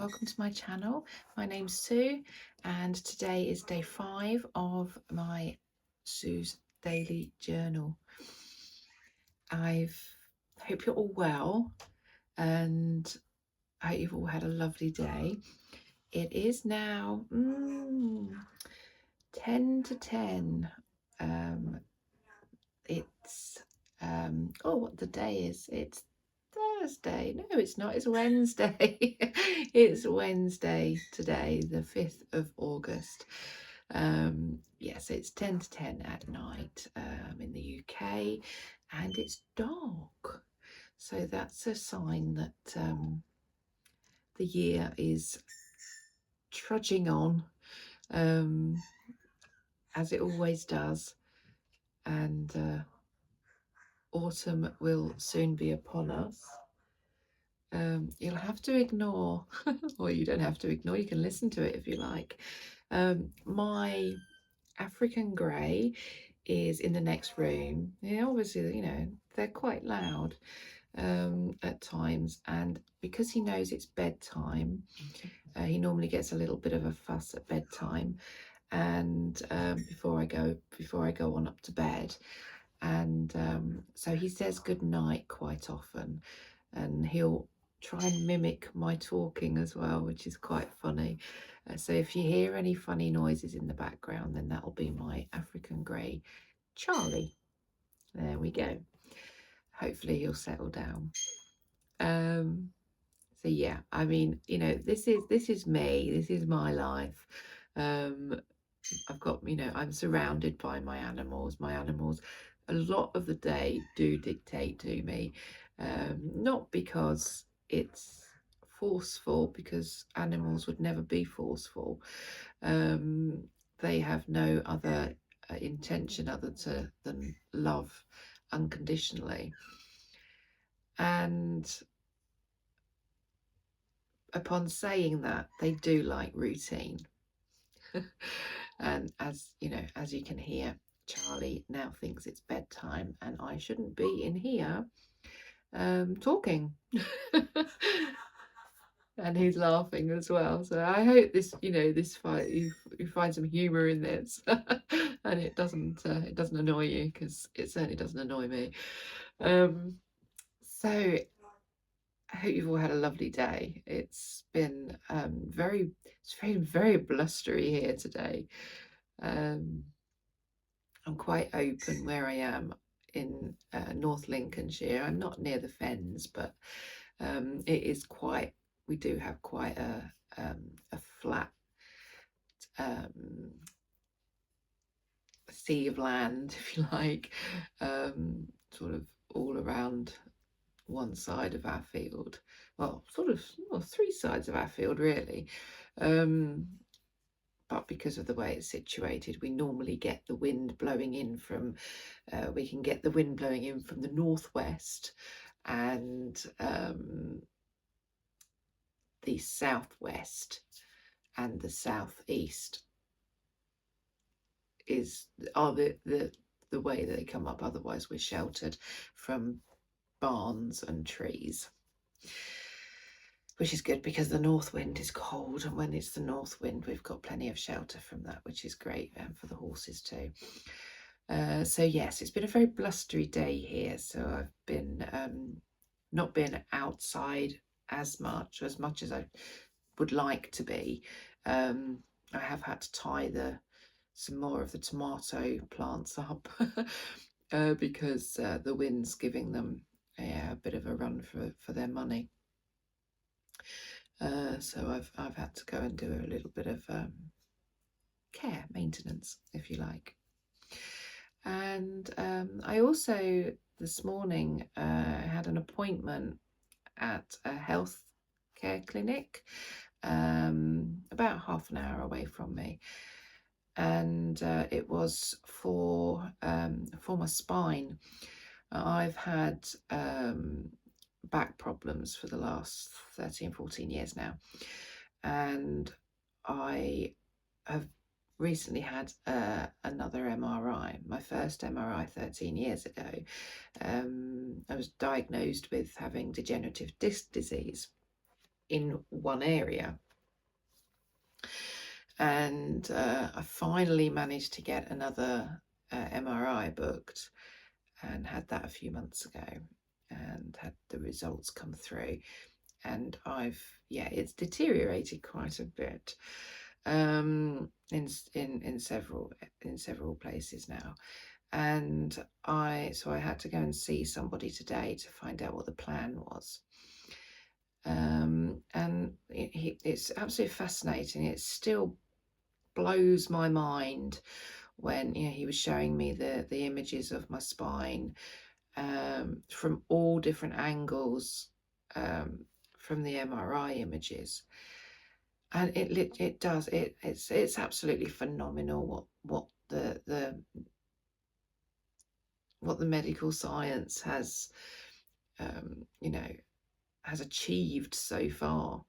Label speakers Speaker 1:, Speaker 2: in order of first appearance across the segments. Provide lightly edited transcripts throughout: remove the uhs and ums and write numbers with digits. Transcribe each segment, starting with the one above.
Speaker 1: welcome to my channel. My name's Sue and today is day 5 of my Sue's Daily Journal. I hope you're all well and I hope you've all had a lovely day. It is now 10 to 10. It's oh, what the day is? It's Thursday. No, it's not. It's Wednesday. It's Wednesday today, the 5th of August. Yes, it's 10 to 10 at night in the UK, and it's dark. So that's a sign that the year is trudging on, as it always does. And autumn will soon be upon us. You'll have to ignore, or you don't have to ignore, you can listen to it if you like. My African grey is in the next room. Yeah, obviously, they're quite loud at times, and because he knows it's bedtime, he normally gets a little bit of a fuss at bedtime, and before I go on up to bed. And so he says good night quite often, and he'll try and mimic my talking as well, which is quite funny. So if you hear any funny noises in the background, then that'll be my African grey Charlie. There we go. Hopefully he'll settle down. So yeah, I mean, this is me. This is my life. I've got, I'm surrounded by my animals. My animals, a lot of the day, do dictate to me. Not because it's forceful, because animals would never be forceful. They have no other intention other than love unconditionally. And upon saying that, they do like routine. And as you can hear, Charlie now thinks it's bedtime and I shouldn't be in here talking. And he's laughing as well. So I hope this fight you find some humour in this, and it doesn't annoy you, because it certainly doesn't annoy me. So I hope you've all had a lovely day. It's been very blustery here today. I'm quite open where I am in North Lincolnshire. I'm not near the Fens, but it is quite. We do have quite a flat sea of land, if you like, sort of all around one side of our field. Well, three sides of our field, really. But because of the way it's situated, we normally get the wind blowing in from, we can get the wind blowing in from the northwest and the southwest and the southeast are the way that they come up. Otherwise, we're sheltered from barns and trees, which is good because the north wind is cold, and when it's the north wind, we've got plenty of shelter from that, which is great, and for the horses too. So yes, it's been a very blustery day here, so I've been not been outside as much as I would like to be. I have had to tie some more of the tomato plants up because the wind's giving them a bit of a run for their money. So I've had to go and do a little bit of maintenance, if you like. And I also this morning had an appointment at a health care clinic about half an hour away from me, and it was for my spine. I've had back problems for the last 13-14 years now, and I have recently had another MRI. My first MRI 13 years ago, I was diagnosed with having degenerative disc disease, in one area. And I finally managed to get another MRI booked, and had that a few months ago, and had the results come through. And it's deteriorated quite a bit in several places now. And so I had to go and see somebody today to find out what the plan was. And it's absolutely fascinating. It still blows my mind when he was showing me the images of my spine from all different angles from the MRI images. And it's absolutely phenomenal what the medical science has has achieved so far.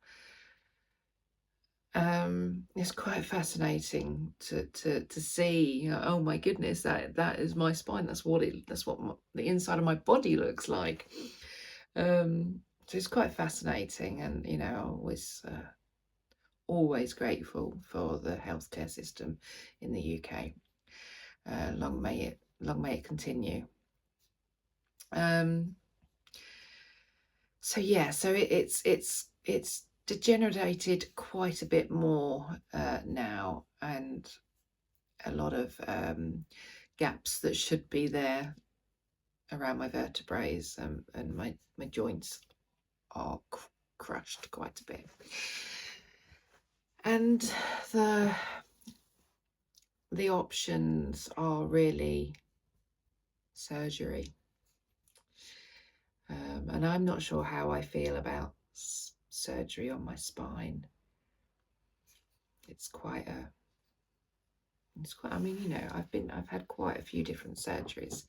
Speaker 1: It's quite fascinating to see. Oh my goodness, that is my spine. That's what the inside of my body looks like. So it's quite fascinating, and I'm always grateful for the healthcare system in the UK. Long may it continue. So it's degenerated quite a bit more now, and a lot of gaps that should be there around my vertebrae, and my joints are crushed quite a bit. And the options are really surgery. And I'm not sure how I feel about surgery on my spine. I mean, I've had quite a few different surgeries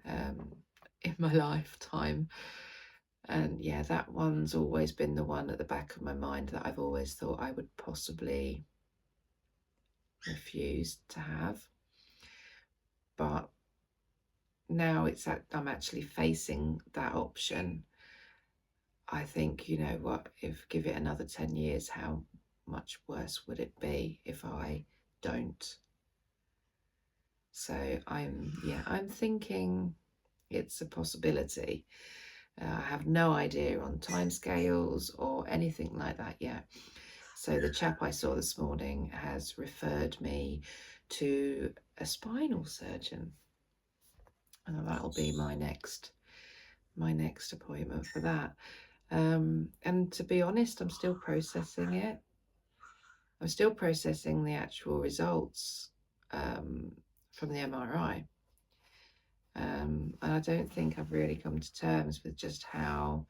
Speaker 1: in my lifetime. And yeah, that one's always been the one at the back of my mind that I've always thought I would possibly refuse to have. But now I'm actually facing that option. I think, give it another 10 years, how much worse would it be if I don't? So I'm thinking it's a possibility. I have no idea on timescales or anything like that yet. So the chap I saw this morning has referred me to a spinal surgeon, and that'll be my next appointment for that. And to be honest, I'm still processing it. I'm still processing the actual results from the MRI. And I don't think I've really come to terms with just how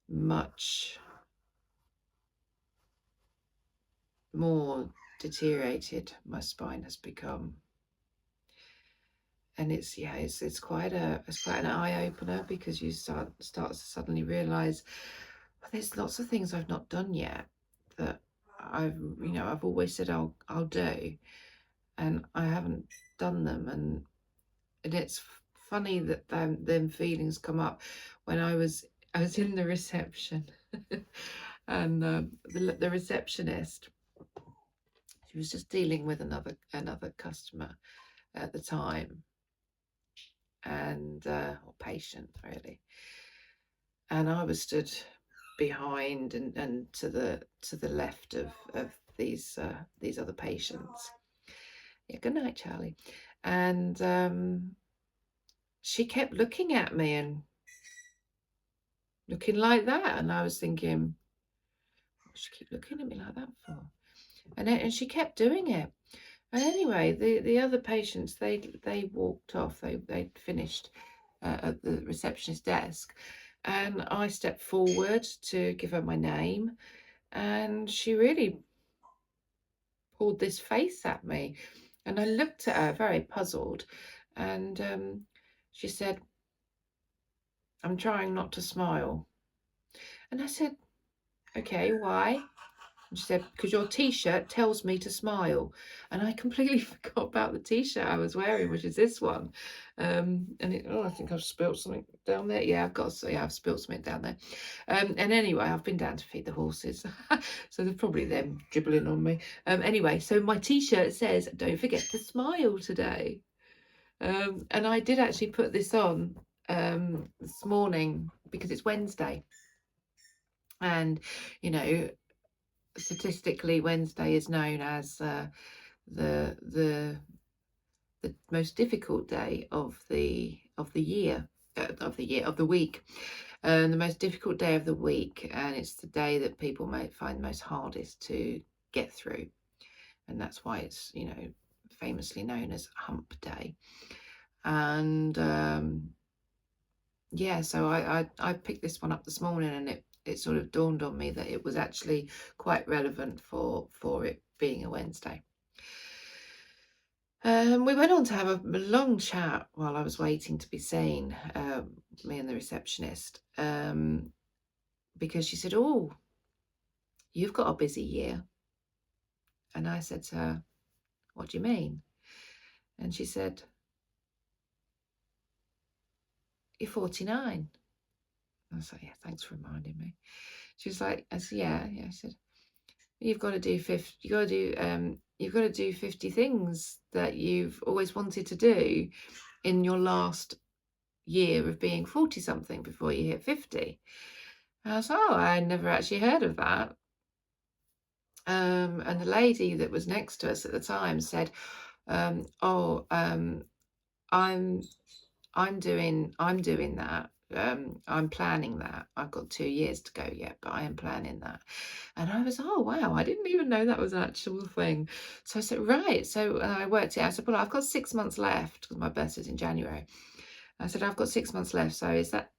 Speaker 1: much more deteriorated my spine has become. And it's quite an eye-opener, because you start to suddenly realize, well, there's lots of things I've not done yet that I've always said I'll do, and I haven't done them. And it's funny that them feelings come up when I was in the reception and the receptionist, she was just dealing with another customer at the time, and or patient really, and I was stood behind and to the left of these other patients. Yeah, good night, Charlie. And she kept looking at me and looking like that, and I was thinking, what she keep looking at me like that for? And she kept doing it. And anyway, the other patients, they walked off. They'd finished at the receptionist desk, and I stepped forward to give her my name, and she really pulled this face at me, and I looked at her very puzzled, and she said, "I'm trying not to smile." And I said, "Okay, why?" And she said, because your t-shirt tells me to smile. And I completely forgot about the t-shirt I was wearing, which is this one. And I think I've spilt something down there. Yeah, I've spilt something down there. And anyway, I've been down to feed the horses. So they're probably them dribbling on me. Anyway, so my t-shirt says, don't forget to smile today. And I did actually put this on this morning because it's Wednesday. And, you know, statistically, Wednesday is known as the most difficult day of the year, of the week, and the most difficult day of the week, and it's the day that people might find most hardest to get through, and that's why it's, you know, famously known as Hump Day. And yeah, so I picked this one up this morning, and it sort of dawned on me that it was actually quite relevant for it being a Wednesday. We went on to have a long chat while I was waiting to be seen, me and the receptionist, because she said, oh, you've got a busy year. And I said to her, what do you mean? And she said, you're 49. I was like, yeah, thanks for reminding me. She was like, I said, yeah. I said, you've got to do 50, you've got to do 50 things that you've always wanted to do in your last year of being 40 something before you hit 50. And I was like, oh, I never actually heard of that. And the lady that was next to us at the time said, I'm doing that. I'm planning that. I've got 2 years to go yet, but I am planning that. And I was, oh, wow, I didn't even know that was an actual thing. So I said, right. So I worked it out. I said, well, I've got 6 months left because my birthday's in January. I said, I've got 6 months left. So is that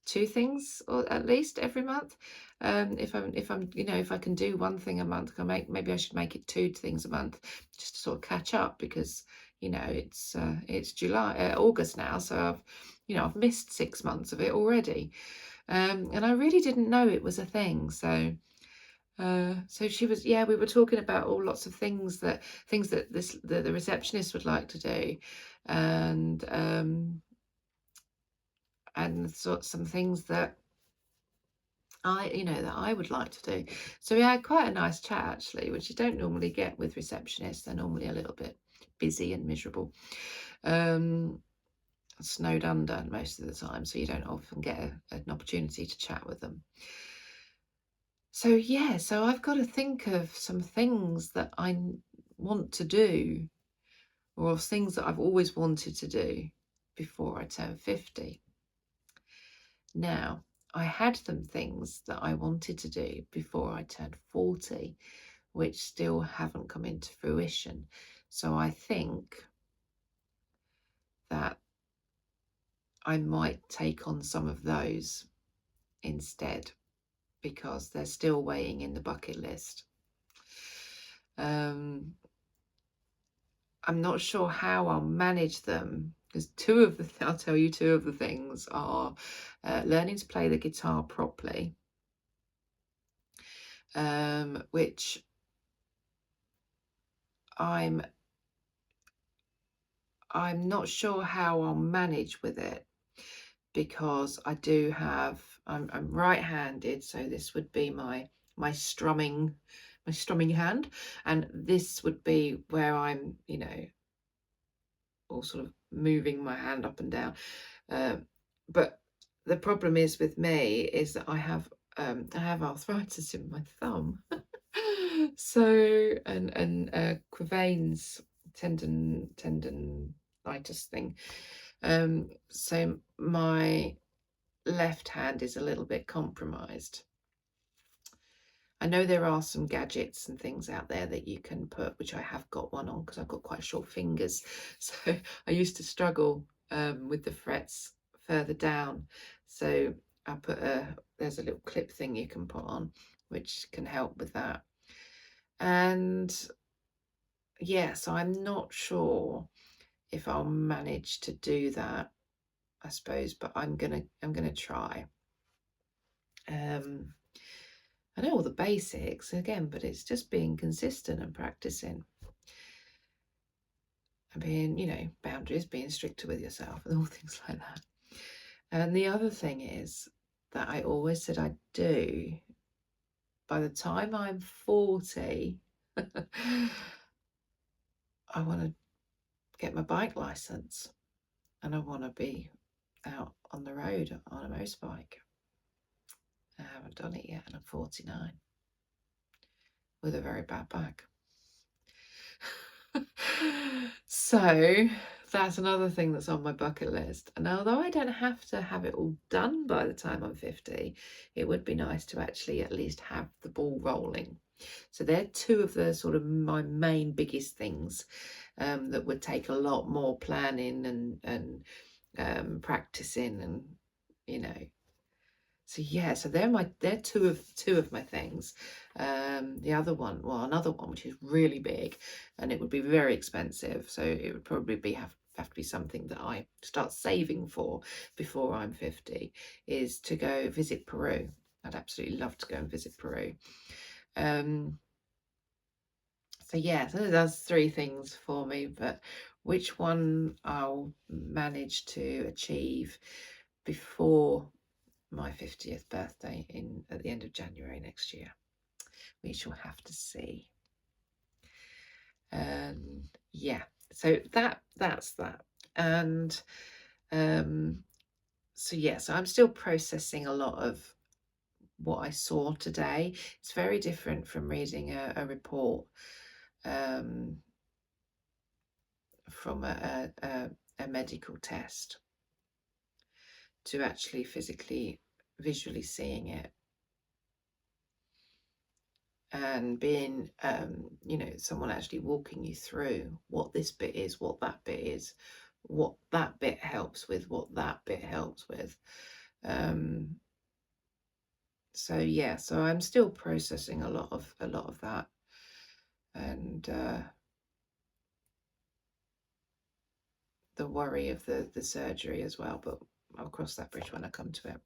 Speaker 1: 2 things or at least every month? If I'm, you know, if I can do 1 thing a month, maybe I should make it 2 things a month just to sort of catch up, because, you know, it's August now. So I've missed 6 months of it already. And I really didn't know it was a thing. So she was, yeah, we were talking about lots of things that the receptionist would like to do, and some things that I would like to do. So we had quite a nice chat, actually, which you don't normally get with receptionists. They're normally a little bit busy and miserable, snowed under most of the time, so you don't often get an opportunity to chat with them. So yeah, so I've got to think of some things that I want to do, or things that I've always wanted to do before I turn 50. Now, I had some things that I wanted to do before I turned 40, which still haven't come into fruition. So I think that I might take on some of those instead, because they're still weighing in the bucket list. I'm not sure how I'll manage them, because I'll tell you 2 of the things are learning to play the guitar properly, which I'm not sure how I'll manage with it, because I'm right-handed, so this would be my strumming hand, and this would be where I'm, all sort of moving my hand up and down. But the problem is with me is that I have arthritis in my thumb. So and Quervain's tendonitis thing. So my left hand is a little bit compromised. I know there are some gadgets and things out there that you can put, which I have got one on because I've got quite short fingers. So I used to struggle with the frets further down. So I there's a little clip thing you can put on, which can help with that. And yeah, so I'm not sure if I'll manage to do that, I suppose, but I'm gonna try. And I know all the basics again, but it's just being consistent and practicing. And being, you know, boundaries, being stricter with yourself and all things like that. And the other thing is that I always said I'd do, by the time I'm 40, I want to get my bike license and I want to be out on the road on a motorbike. I haven't done it yet and I'm 49 with a very bad back. So that's another thing that's on my bucket list. And although I don't have to have it all done by the time I'm 50, it would be nice to actually at least have the ball rolling. So they're two of the sort of my main biggest things that would take a lot more planning and practicing, and you know. So yeah, so they're two of my things. The other one, well, another one which is really big, and it would be very expensive. So it would probably have to be something that I start saving for before I'm 50. Is to go visit Peru. I'd absolutely love to go and visit Peru. So yeah, so that's three things for me. But which one I'll manage to achieve before my 50th birthday at the end of January next year, we shall have to see. Yeah, so that's that. And so yeah, so I'm still processing a lot of what I saw today. It's very different from reading a report from a medical test to actually visually seeing it. And being, you know, someone actually walking you through what this bit is, what that bit is, what that bit helps with, what that bit helps with. So yeah, so I'm still processing a lot of that, and the worry of the surgery as well. But I'll cross that bridge when I come to it.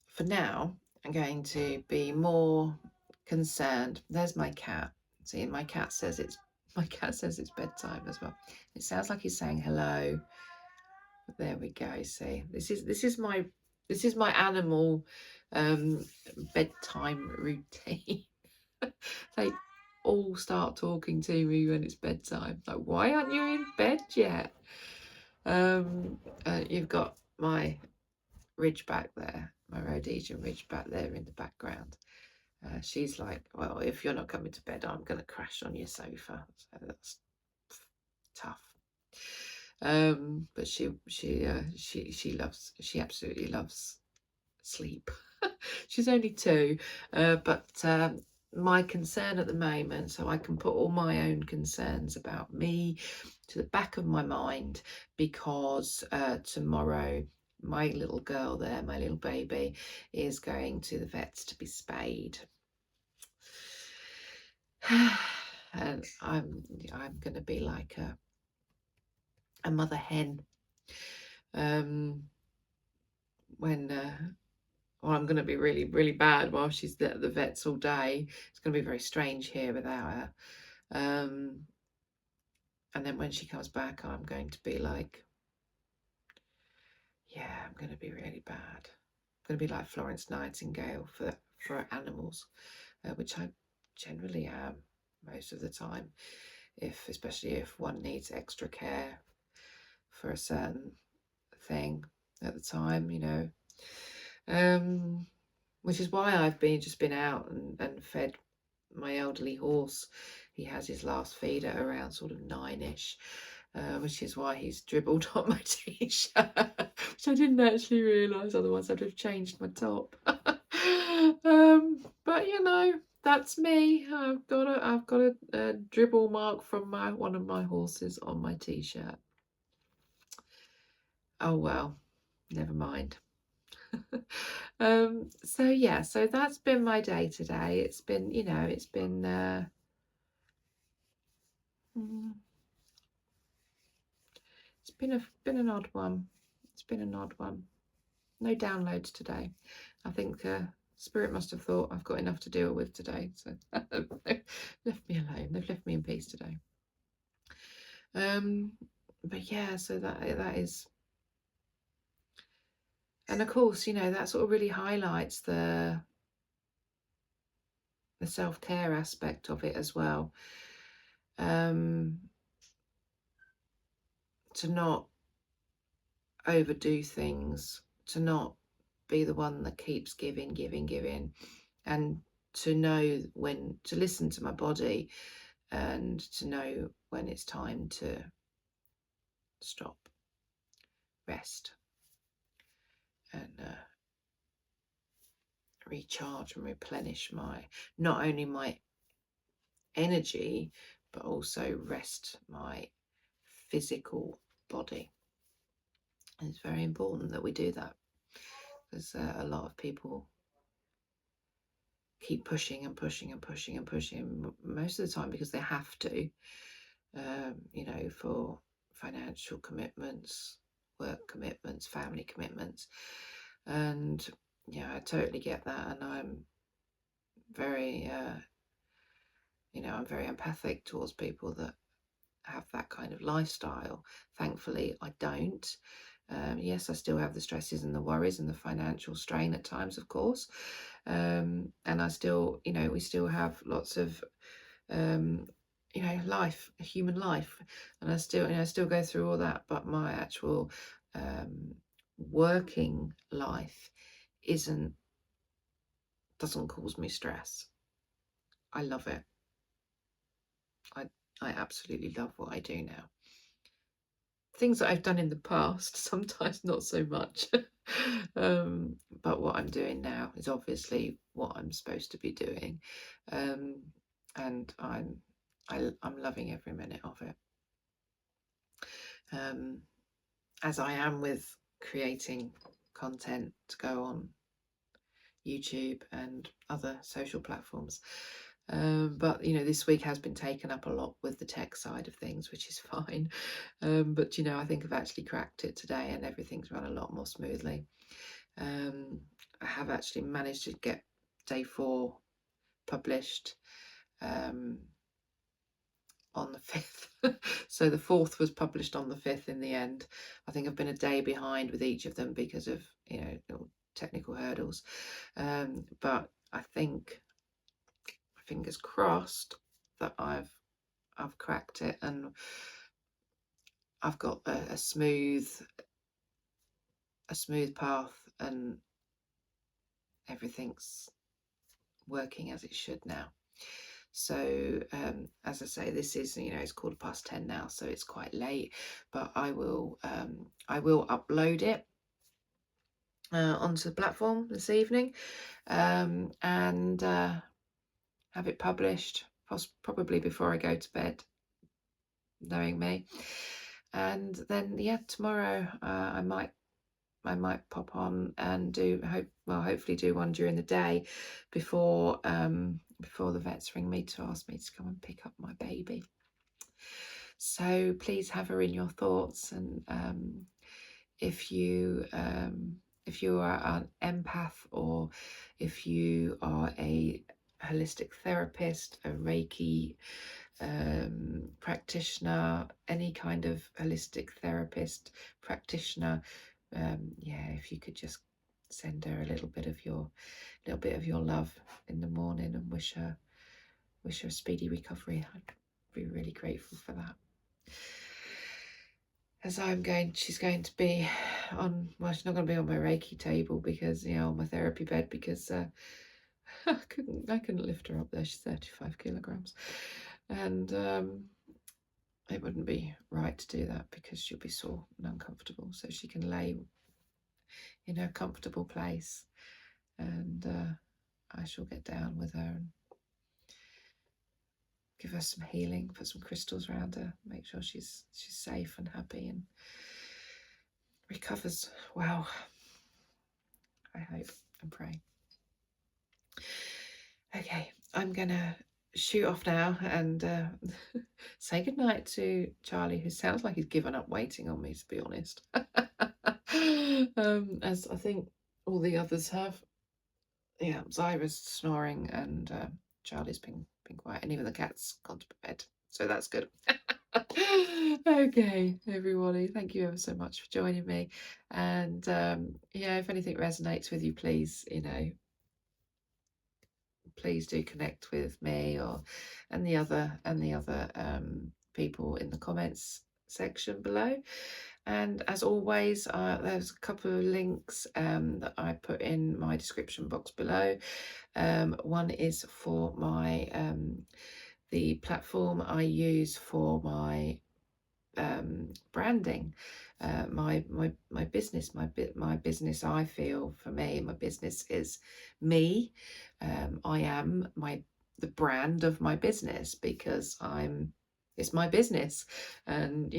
Speaker 1: For now, I'm going to be more concerned. There's my cat. See, my cat says it's bedtime as well. It sounds like he's saying hello. There we go. See, this is my animal bedtime routine. They all start talking to me when it's bedtime. Like, why aren't you in bed yet? You've got my Ridgeback there, my Rhodesian Ridgeback there in the background. She's like, well, if you're not coming to bed, I'm going to crash on your sofa. So that's tough. But she absolutely loves sleep. She's only 2, but my concern at the moment, so I can put all my own concerns about me to the back of my mind, because tomorrow my little girl there, my little baby, is going to the vets to be spayed. And I'm going to be like a mother hen when or I'm going to be really, really bad while she's at the vets all day. It's going to be very strange here without her. And then when she comes back, I'm going to be like, yeah, I'm going to be really bad. I'm going to be like Florence Nightingale for animals, which I generally am most of the time, especially if one needs extra care for a certain thing at the time, you know. Which is why I've just been out and fed my elderly horse. He has his last feed at around sort of 9ish, which is why he's dribbled on my t-shirt, which I didn't actually realise, otherwise I'd have changed my top. But you know, that's me. I've got a dribble mark from one of my horses on my t-shirt. Oh well, never mind. So yeah, so that's been my day today. It's been, you know, it's been it's been an odd one. It's been an odd one. no downloads today. I think Spirit must have thought I've got enough to deal with today, so left me alone. They've left me in peace today. But yeah, so that is, and of course, you know, that sort of really highlights the self-care aspect of it as well. To not overdo things, to not be the one that keeps giving, and to know when to listen to my body, and to know when it's time to stop, rest, and recharge and replenish not only my energy, but also rest my physical body. And it's very important that we do that, because a lot of people keep pushing and pushing and pushing and pushing, most of the time because they have to, you know, for financial commitments, work commitments, family commitments. And yeah, I totally get that. And I'm very, you know, I'm very empathic towards people that have that kind of lifestyle. Thankfully, I don't. Yes, I still have the stresses and the worries and the financial strain at times, of course. And I still, you know, we still have lots of, you know, human life. And I still, you know, still go through all that. But my actual working life doesn't cause me stress. I love it. I absolutely love what I do now. Things that I've done in the past, sometimes not so much. But what I'm doing now is obviously what I'm supposed to be doing. And I'm loving every minute of it. As I am with creating content to go on YouTube and other social platforms. But you know, this week has been taken up a lot with the tech side of things, which is fine. But you know, I think I've actually cracked it today, and everything's run a lot more smoothly. I have actually managed to get day 4 published on the 5th. So the 4th was published on the 5th in the end. I think I've been a day behind with each of them because of, you know, technical hurdles. But I think, fingers crossed, that I've cracked it, and I've got a smooth path, and everything's working as it should now. So as I say, this is, you know, it's 10:15 now, so it's quite late, but I will upload it onto the platform this evening, and have it published probably before I go to bed, knowing me. And then yeah, tomorrow I might pop on and hopefully do one during the day before the vets ring me to ask me to come and pick up my baby. So please have her in your thoughts, and if you are an empath, or if you are a holistic therapist, a Reiki practitioner, any kind of holistic therapist practitioner, yeah, if you could just send her a little bit of your love in the morning, and wish her a speedy recovery, I'd be really grateful for that. As she's going to be on, well, she's not going to be on my Reiki table, because, you know, on my therapy bed, because I couldn't lift her up there. She's 35 kilograms, and it wouldn't be right to do that, because she'll be sore and uncomfortable. So she can lay in her comfortable place, and I shall get down with her and give her some healing, put some crystals around her, make sure she's safe and happy and recovers well. I hope and pray. Okay, I'm gonna shoot off now and say goodnight to Charlie, who sounds like he's given up waiting on me, to be honest. As I think all the others have. Yeah, Zira's snoring and Charlie's been quiet, and even the cat's gone to bed, so that's good. Okay, everybody, thank you ever so much for joining me. And yeah, if anything resonates with you, please, please do connect with me or and the other people in the comments section below. And as always, there's a couple of links that I put in my description box below. One is for my the platform I use for my branding, my business, my business. I feel for me, my business is me. I am the brand of my business because it's my business, and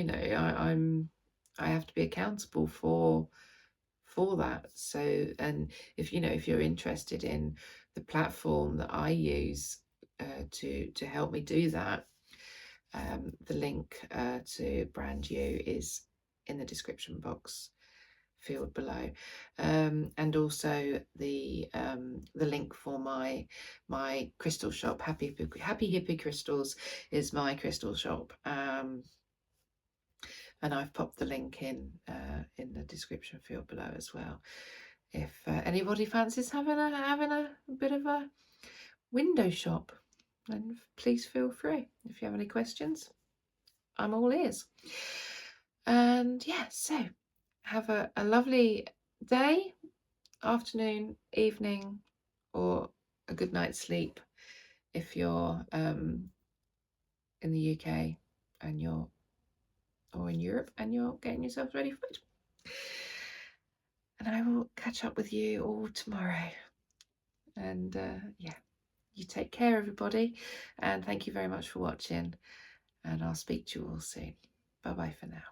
Speaker 1: I have to be accountable for that. So, and if you're interested in the platform that I use to help me do that, the link to BrandU is in the description box field below, and also the link for my crystal shop. Happy Hippy Crystals is my crystal shop, and I've popped the link in the description field below as well. If anybody fancies having a bit of a window shop, then please feel free. If you have any questions, I'm all ears. And yeah, so have a lovely day, afternoon, evening, or a good night's sleep if you're in the UK and or in Europe and you're getting yourself ready for bed. And I will catch up with you all tomorrow. And yeah, you take care, everybody. And thank you very much for watching. And I'll speak to you all soon. Bye bye for now.